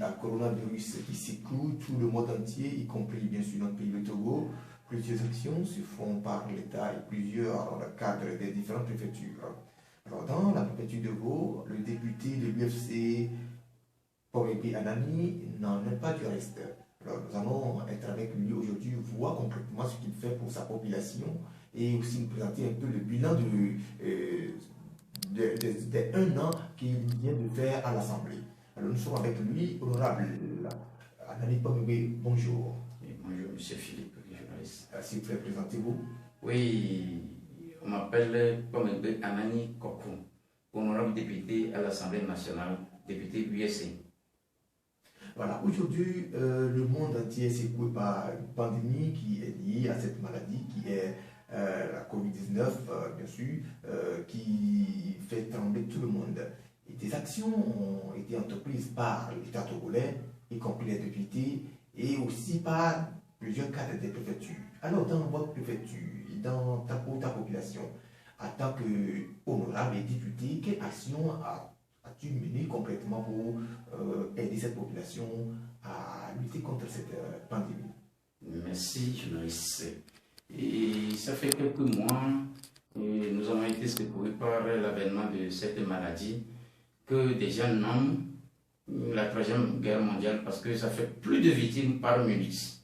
la coronavirus qui secoue tout le monde entier, y compris bien sûr notre pays, le Togo, plusieurs actions se font par l'État et plusieurs dans le cadre des différentes préfectures. Alors, dans la préfecture de Vaud, le député de l'UFC, Pomebe Anani, n'en est pas du reste. Alors, nous allons être avec lui aujourd'hui, voir concrètement ce qu'il fait pour sa population et aussi nous présenter un peu le bilan de 1 an qu'il vient de faire à l'Assemblée. Alors, nous sommes avec lui, honorable Anani Pomebe, bonjour. Et bonjour, monsieur Philippe, journaliste. S'il vous plaît, présentez-vous. Oui, on m'appelle Pomebe Anani Kokou, honorable député à l'Assemblée nationale, député USC. Voilà, aujourd'hui, le monde entier est secoué par une pandémie qui est liée à cette maladie qui est la Covid-19, bien sûr, qui fait trembler tout le monde. Et des actions ont été entreprises par l'État togolais, y compris les députés, et aussi par plusieurs cadres des préfectures. Alors, dans votre préfecture, dans ta population, en tant qu'honorable et député, quelle action as-tu mené concrètement pour aider cette population à lutter contre cette pandémie? Merci, journaliste. Et ça fait quelques mois que nous avons été secourus par l'avènement de cette maladie que des gens nomment la Troisième Guerre mondiale parce que ça fait plus de victimes par minute.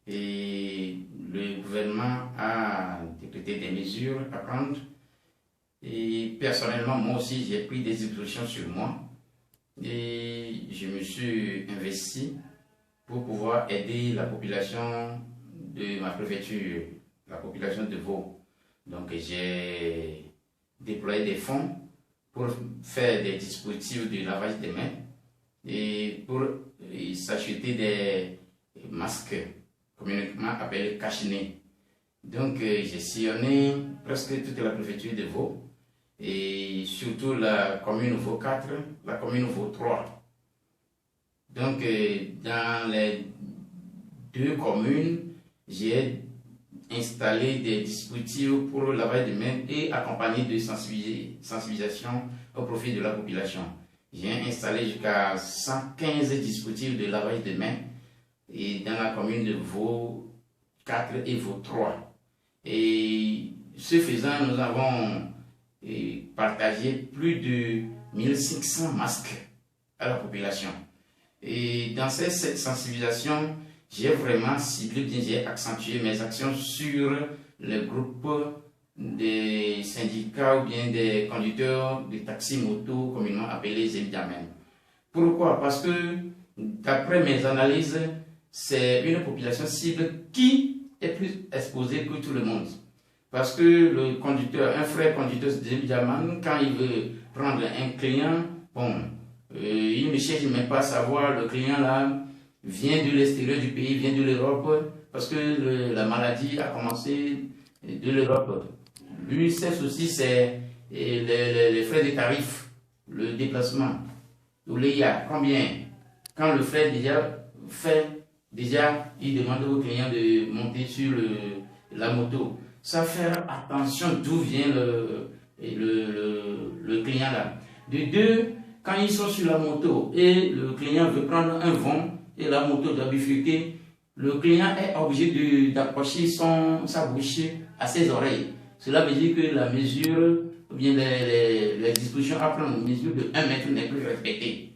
Et le gouvernement a décrété des mesures à prendre. Et personnellement, moi aussi, j'ai pris des dispositions sur moi et je me suis investi pour pouvoir aider la population de ma préfecture, la population de Vaud. Donc, j'ai déployé des fonds pour faire des dispositifs de lavage des mains et pour s'acheter des masques communément appelés cache-nez. Donc, j'ai sillonné presque toute la préfecture de Vaud et surtout la commune Vaud 4, la commune Vaud 3. Donc, dans les 2 communes, j'ai installé des dispositifs pour le lavage des mains et accompagné de sensibilisation au profit de la population. J'ai installé jusqu'à 115 dispositifs de lavage des mains et dans la commune de Vaud 4 et Vaud 3. Et ce faisant, nous avons partagé plus de 1500 masques à la population. Et dans cette sensibilisation, j'ai vraiment ciblé, j'ai accentué mes actions sur le groupe des syndicats ou bien des conducteurs de taxis moto, communément appelés Zélidamen. Pourquoi? Parce que d'après mes analyses, c'est une population cible qui est plus exposée que tout le monde. Parce que le conducteur, un frère conducteur de Zélidamen, quand il veut prendre un client, bon, il ne cherche même pas à savoir le client là vient de l'extérieur du pays, vient de l'Europe, parce que la maladie a commencé de l'Europe. Lui, ses soucis, c'est les frais de tarifs, le déplacement. Il y a combien? Quand le frais déjà fait, il demande au client de monter sur la moto. Ça fait attention d'où vient le client là. De 2, quand ils sont sur la moto et le client veut prendre un vent et la moto doit bifurquer, le client est obligé d'approcher sa bouche à ses oreilles. Cela veut dire que la mesure, ou bien les dispositions à prendre, une mesure de 1 mètre n'est plus respectée.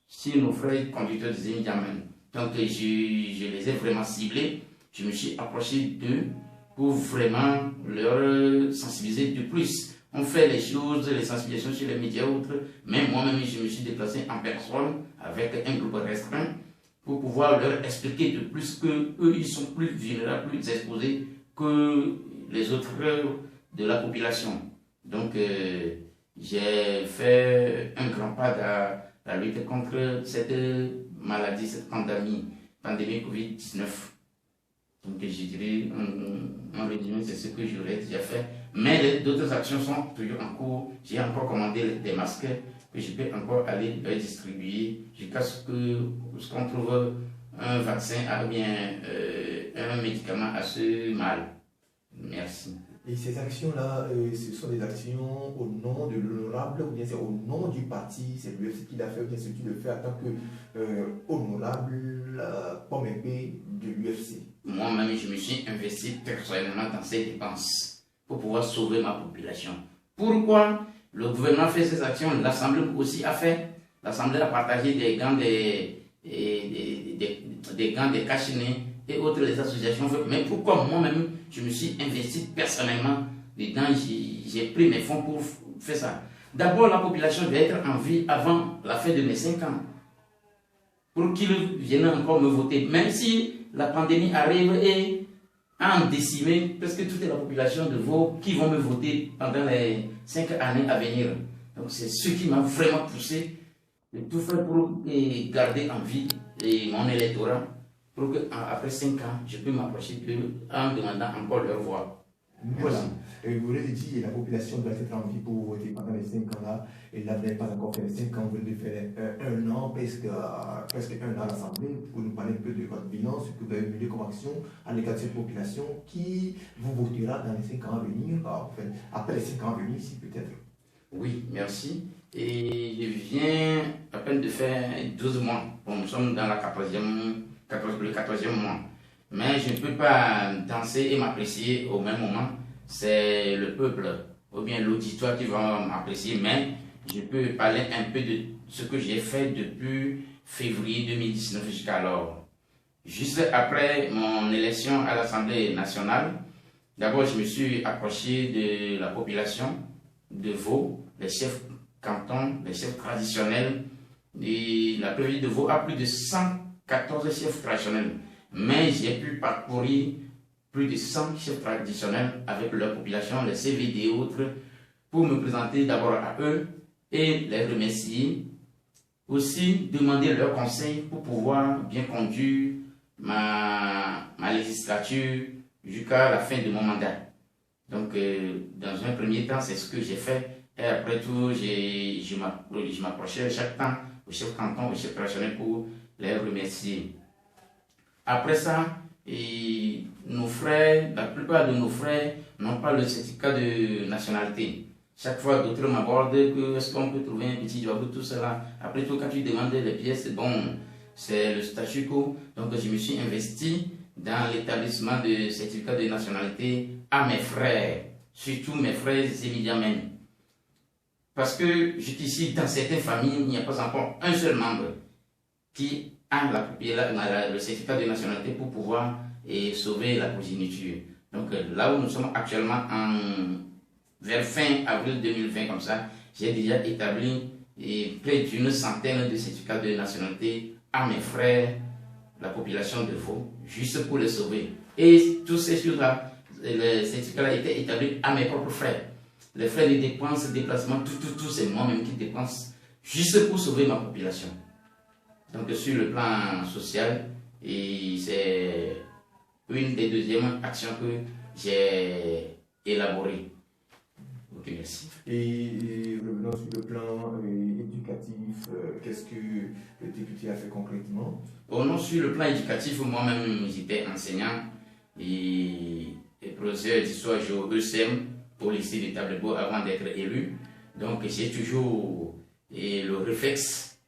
Si nos frères conducteurs disaient Indiamen. Donc je les ai vraiment ciblés, je me suis approché d'eux pour vraiment leur sensibiliser de plus. On fait les choses, les sensibilisations sur les médias autres, mais moi-même je me suis déplacé en personne avec un groupe restreint pour pouvoir leur expliquer de plus qu'eux, ils sont plus vulnérables, plus exposés que les autres de la population. Donc, j'ai fait un grand pas dans la lutte contre cette maladie, cette pandémie Covid-19. Donc, je dirais, en résumé, c'est ce que j'aurais déjà fait. Mais d'autres actions sont toujours en cours. J'ai encore commandé des masques que je peux encore aller distribuer jusqu'à ce qu'on trouve un vaccin ou bien un médicament à ce mal. Merci. Et ces actions-là, ce sont des actions au nom de l'honorable, ou bien c'est au nom du parti, c'est l'UFC qui l'a fait, ou bien c'est tu le fais en tant que honorable pomme épée de l'UFC. Moi-même, je me suis investi personnellement dans ces dépenses pour pouvoir sauver ma population. Pourquoi le gouvernement fait ces actions? L'Assemblée aussi a fait. L'Assemblée a partagé des gants, des gants, des cachinets et autres les associations. Mais pourquoi moi-même, je me suis investi personnellement dedans, j'ai pris mes fonds pour faire ça. D'abord, la population doit être en vie avant la fin de mes 5 ans. Pour qu'ils viennent encore me voter. Même si la pandémie arrive et a décimé presque toute la population de Vaud qui vont me voter pendant les 5 années à venir. Donc c'est ce qui m'a vraiment poussé de tout faire pour garder en vie mon électorat, pour qu'après 5 ans, je puisse m'approcher d'eux en demandant encore leur voix. Voilà. Vous l'avez dit, la population doit être en vie pour voter pendant les 5 ans-là. Et là, vous n'avez pas encore fait les 5 ans, vous devez faire un an, presque 1 an à l'Assemblée, pour nous parler un peu de votre bilan, ce que vous avez mené comme action à l'égard de cette population qui vous votera dans les 5 ans à venir, enfin, après les 5 ans à venir, si peut-être. Oui, merci. Et je viens à peine de faire 12 mois. Bon, nous sommes dans le 14e mois. Mais je ne peux pas danser et m'apprécier au même moment. C'est le peuple ou bien l'auditoire qui va m'apprécier. Mais je peux parler un peu de ce que j'ai fait depuis février 2019 jusqu'à alors. Juste après mon élection à l'Assemblée nationale, d'abord je me suis approché de la population de Vaud, les chefs cantons, les chefs traditionnels. Et la préfecture de Vaud a plus de 114 chefs traditionnels. Mais j'ai pu parcourir plus de 100 chefs traditionnels avec leur population, les CVD et autres, pour me présenter d'abord à eux et les remercier. Aussi demander leurs conseils pour pouvoir bien conduire ma législature jusqu'à la fin de mon mandat. Donc, dans un premier temps, c'est ce que j'ai fait. Et après tout, je m'approchais chaque temps au chef canton, au chef traditionnel pour les remercier. Après ça, nos frères, la plupart de nos frères n'ont pas le certificat de nationalité. Chaque fois, d'autres m'abordent que est-ce qu'on peut trouver un petit job, tout cela. Après tout, quand tu demandes les pièces, bon, c'est le statu quo. Donc, je me suis investi dans l'établissement de certificat de nationalité à mes frères, surtout mes frères émidiamens. Parce que jusqu'ici, dans certaines familles, il n'y a pas encore un seul membre qui a le certificat de nationalité pour pouvoir sauver la progéniture. Donc là où nous sommes actuellement, vers fin avril 2020, comme ça, j'ai déjà établi près d'une centaine de certificats de nationalité à mes frères, la population de Vaud, juste pour les sauver. Et tous ces choses-là, les certificats-là étaient établis à mes propres frères. Les frais de dépenses, déplacement, tout, c'est moi-même qui dépense juste pour sauver ma population. Donc sur le plan social, c'est une des deuxièmes actions que j'ai élaborées. Ok, merci. Et revenons sur le plan éducatif, qu'est-ce que le député a fait concrètement? Oh non, sur le plan éducatif, moi-même j'étais enseignant et professeur d'histoire géo ECM au lycée de Tablebo avant d'être élu. Donc j'ai toujours le réflexe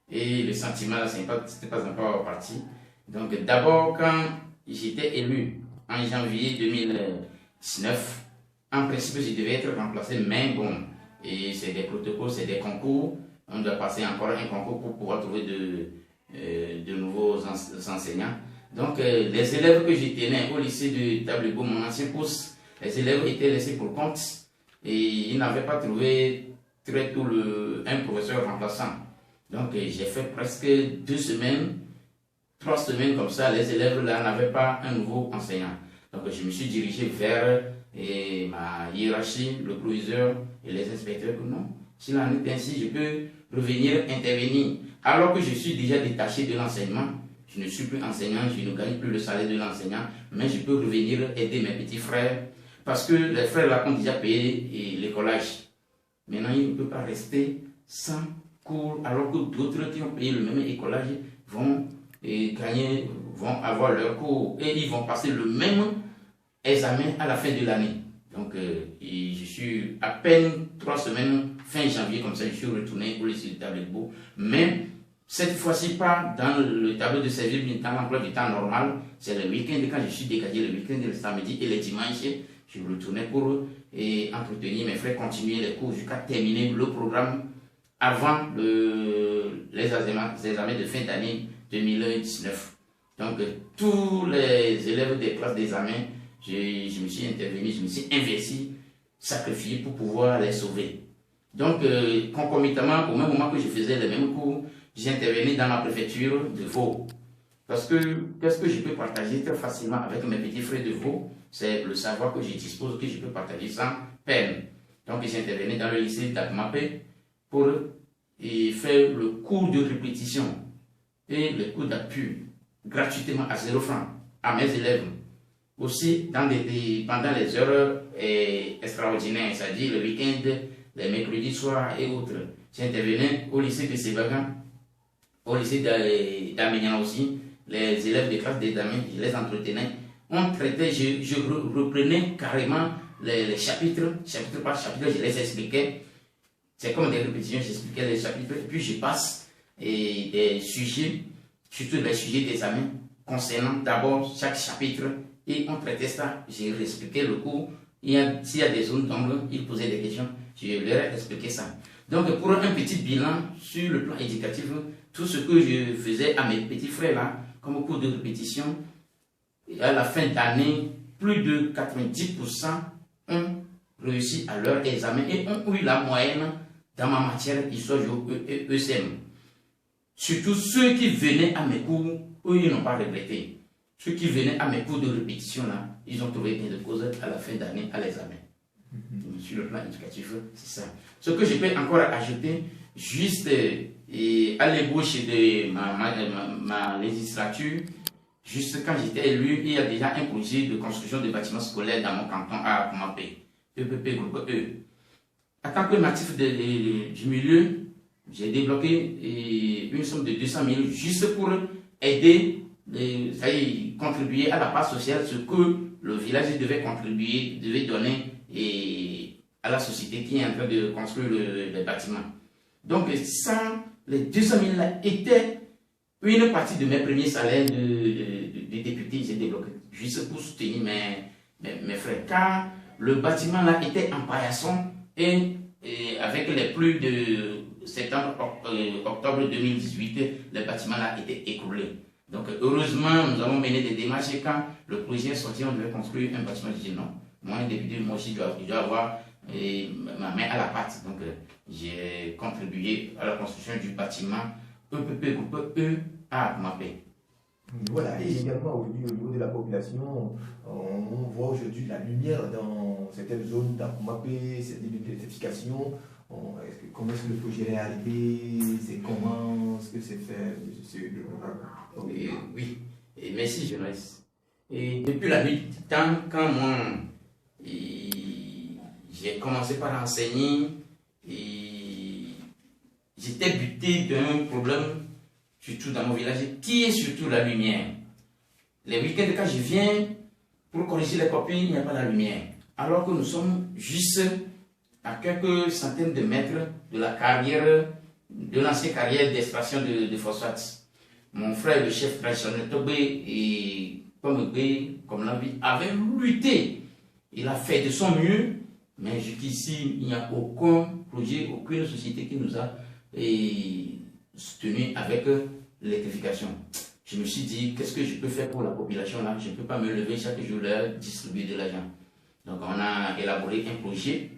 et le sentiment, là, c'était pas encore parti. Donc d'abord, quand j'étais élu en janvier 2019, en principe je devais être remplacé, mais bon, et c'est des protocoles, c'est des concours. On doit passer encore un concours pour pouvoir trouver de nouveaux enseignants. Donc les élèves que j'ai tenus au lycée de Tablebo, mon ancien poste, les élèves étaient laissés pour compte et ils n'avaient pas trouvé très tôt un professeur remplaçant. Donc j'ai fait presque 2 semaines, 3 semaines comme ça, les élèves là n'avaient pas un nouveau enseignant. Donc je me suis dirigé vers ma hiérarchie, le proviseur et les inspecteurs. Non, s'il en est ainsi, je peux revenir intervenir. Alors que je suis déjà détaché de l'enseignement, je ne suis plus enseignant, je ne gagne plus le salaire de l'enseignant, mais je peux revenir aider mes petits frères. Parce que les frères là ont déjà payé l'écolage. Maintenant, ils ne peuvent pas rester sans cours, alors que d'autres qui ont payé le même écolage vont gagner, vont avoir leur cours et ils vont passer le même examen à la fin de l'année. Donc, et je suis à peine 3 semaines, fin janvier, comme ça, je suis retourné au lycée de Tablette-Beau. Mais cette fois-ci, pas dans le tableau de service, mais dans l'emploi du temps normal. C'est le week-end, quand je suis dégagé, le week-end, le samedi et le dimanche, je retournais pour entretenir mes frères, continuer les cours jusqu'à terminer le programme avant les examens de fin d'année 2019. Donc, tous les élèves des classes d'examen, je me suis intervenu, je me suis investi, sacrifié pour pouvoir les sauver. Donc, concomitamment, au même moment que je faisais les mêmes cours, j'intervenais dans la préfecture de Vaud. Parce que, qu'est-ce que je peux partager très facilement avec mes petits frères de Vaud? C'est le savoir que je dispose, que je peux partager sans peine. Donc, j'intervenais dans le lycée d'Akmapé pour faire le cours de répétition et le cours d'appui gratuitement à 0 francs à mes élèves. Aussi, pendant les heures extraordinaires, c'est-à-dire le week-end, les mercredis soirs et autres. J'intervenais au lycée de Sébagan, au lycée d'Aménian aussi. Les élèves des classes d'examen, je les entretenais. On traitait, je reprenais carrément les chapitres, chapitre par chapitre, je les expliquais. C'est comme des répétitions, j'expliquais les chapitres, puis je passe des sujets, surtout les sujets d'examen, concernant d'abord chaque chapitre, et on traitait ça, j'ai expliqué le cours. S'il y a des zones d'ombre, ils posaient des questions, je leur ai expliqué ça. Donc, pour un petit bilan sur le plan éducatif, tout ce que je faisais à mes petits frères là, comme cours de répétition, à la fin d'année, plus de 90% ont réussi à leur examen et ont eu la moyenne dans ma matière histoire géo ECM. Surtout ceux qui venaient à mes cours, eux, ils n'ont pas regretté. Ceux qui venaient à mes cours de répétition là, ils ont trouvé gain de cause à la fin d'année à l'examen. Sur le plan éducatif, c'est ça. Ce que je peux encore ajouter, juste à l'ébauche de ma législature, juste quand j'étais élu, il y a déjà un projet de construction de bâtiments scolaires dans mon canton à Kumapé, EPP groupe E. En tant que natif du milieu, j'ai débloqué une somme de 200 000 juste pour aider, contribuer à la part sociale, ce que le village devait contribuer, devait donner à la société qui est en train de construire les bâtiments. Donc, ça, les 200 000 là étaient une partie de mes premiers salaires de député, j'ai débloqué, juste pour soutenir mes frères. Car le bâtiment là était en paillasson et avec les pluies de octobre 2018, le bâtiment là était écroulé. Donc, heureusement, nous avons mené des démarches et quand le projet est sorti, on devait construire un bâtiment. Je dis non. Moi, député, moi aussi, je dois avoir ma main à la pâte. Donc, j'ai contribué à la construction du bâtiment EPP groupe E à Kumapé. Voilà, et également au niveau de la population, on voit aujourd'hui la lumière dans certaines zones d'Akumapé, cette électrification. Comment est-ce que le projet est arrivé? C'est comment est-ce que c'est fait? Oui, et merci Jonas. Et depuis la nuit du temps, quand moi j'ai commencé par enseigner, j'étais buté d'un problème, surtout dans mon village, qui est surtout la lumière. Les week-ends, quand je viens pour corriger les copies, il n'y a pas la lumière. Alors que nous sommes juste à quelques centaines de mètres de la carrière, de l'ancienne carrière d'extraction de phosphate. Mon frère, le chef traditionnel Tobé et comme la vie, avait lutté. Il a fait de son mieux, mais jusqu'ici, il n'y a aucun projet, aucune société qui nous a soutenu avec l'électrification. Je me suis dit, qu'est-ce que je peux faire pour la population là? Je ne peux pas me lever chaque jour leur distribuer de l'argent. Donc on a élaboré un projet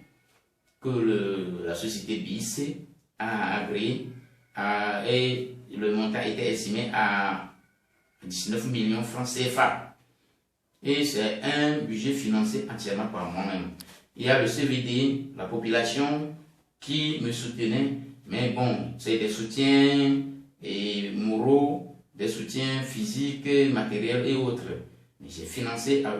que la société BIC a agréé et le montant était estimé à 19 millions de francs CFA. Et c'est un budget financé entièrement par moi-même. Il y a le CVD, la population qui me soutenait, mais bon, c'est des soutiens moraux, des soutiens physiques, matériels et autres. J'ai financé à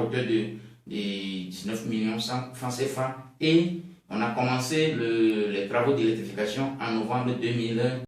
hauteur de 19 millions de francs CFA et on a commencé les travaux d'électrification en novembre 2000.